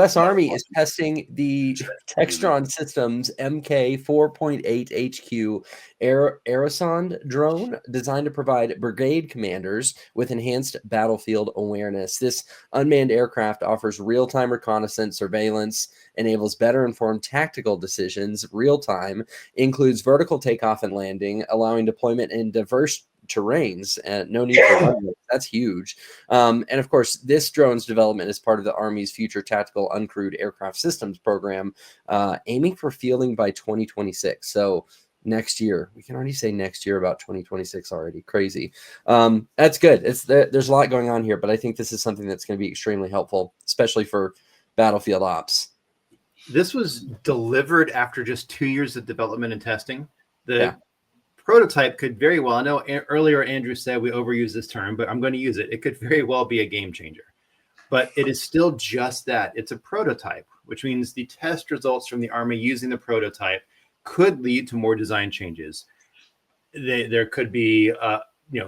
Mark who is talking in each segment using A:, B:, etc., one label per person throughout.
A: U.S. Army is testing the Textron Systems MK 4.8 HQ Aerosonde drone designed to provide brigade commanders with enhanced battlefield awareness. This unmanned aircraft offers real-time reconnaissance, surveillance, enables better informed tactical decisions, real-time, includes vertical takeoff and landing, allowing deployment in diverse terrains and no need for runways. That's huge. And of course, this drone's development is part of the Army's Future Tactical Uncrewed Aircraft Systems program, aiming for fielding by 2026. So next year, we can already say next year about 2026 already. Crazy. That's good. There's a lot going on here, but I think this is something that's going to be extremely helpful, especially for battlefield ops.
B: This was delivered after just 2 years of development and testing. The prototype could very well, I know earlier Andrew said we overuse this term, but I'm going to use it. It could very well be a game changer, but it is still just that. It's a prototype, which means the test results from the Army using the prototype could lead to more design changes. There could be,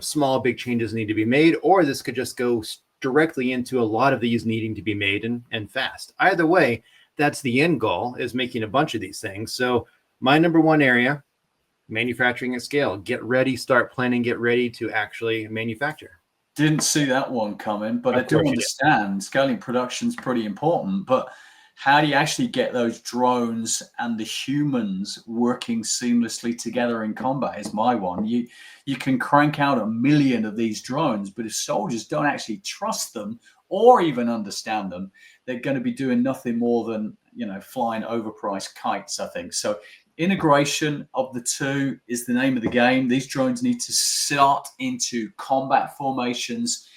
B: small, big changes need to be made, or this could just go directly into a lot of these needing to be made and fast. Either way, that's the end goal, is making a bunch of these things. So my number one area, manufacturing at scale. Get ready, start planning, get ready to actually manufacture.
C: Didn't see that one coming, but I do understand scaling production is pretty important. But how do you actually get those drones and the humans working seamlessly together in combat is my one. You can crank out 1 million of these drones, but if soldiers don't actually trust them or even understand them, they're going to be doing nothing more than, flying overpriced kites, I think. So integration of the two is the name of the game. These drones need to start into combat formations,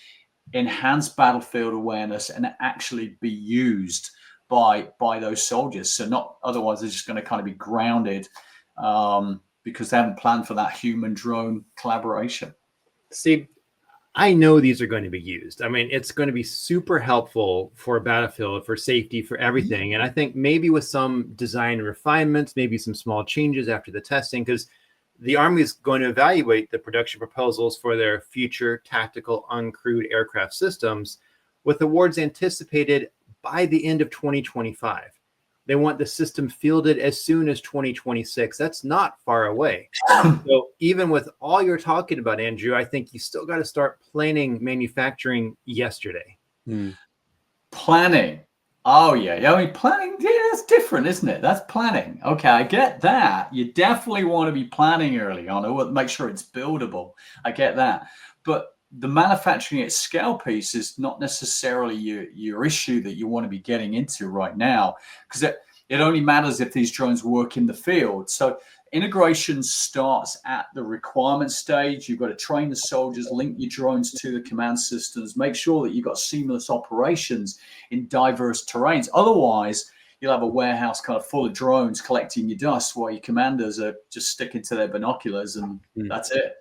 C: enhance battlefield awareness, and actually be used by those soldiers. So not otherwise they're just going to kind of be grounded because they haven't planned for that human drone collaboration.
B: See, I know these are going to be used. I mean, it's going to be super helpful for a battlefield, for safety, for everything. And I think maybe with some design refinements, maybe some small changes after the testing, because the Army is going to evaluate the production proposals for their future tactical uncrewed aircraft systems with awards anticipated by the end of 2025. They want the system fielded as soon as 2026. That's not far away. So even with all you're talking about, Andrew, I think you still got to start planning manufacturing yesterday.
C: Planning. Oh, yeah. I mean, planning, that's different, isn't it? That's planning. Okay, I get that. You definitely want to be planning early on. Make sure it's buildable. I get that. But the manufacturing at scale piece is not necessarily your issue that you want to be getting into right now, because it only matters if these drones work in the field. So integration starts at the requirement stage. You've got to train the soldiers, link your drones to the command systems, make sure that you've got seamless operations in diverse terrains. Otherwise, you'll have a warehouse kind of full of drones collecting your dust while your commanders are just sticking to their binoculars, and that's it.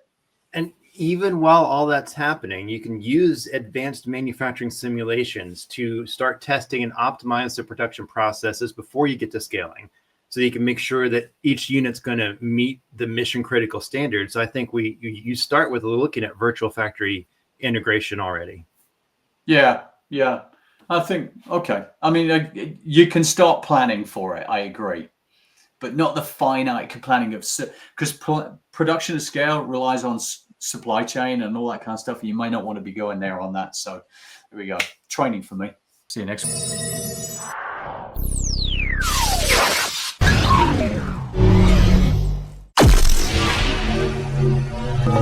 B: And even while all that's happening, you can use advanced manufacturing simulations to start testing and optimize the production processes before you get to scaling. So you can make sure that each unit's going to meet the mission critical standards. So I think you start with looking at virtual factory integration already. Yeah.
C: I think, okay. I mean, you can start planning for it. I agree. But not the finite planning of, because production at scale relies on supply chain and all that kind of stuff. You may not want to be going there on that. So there we go. Training for me. See you next week.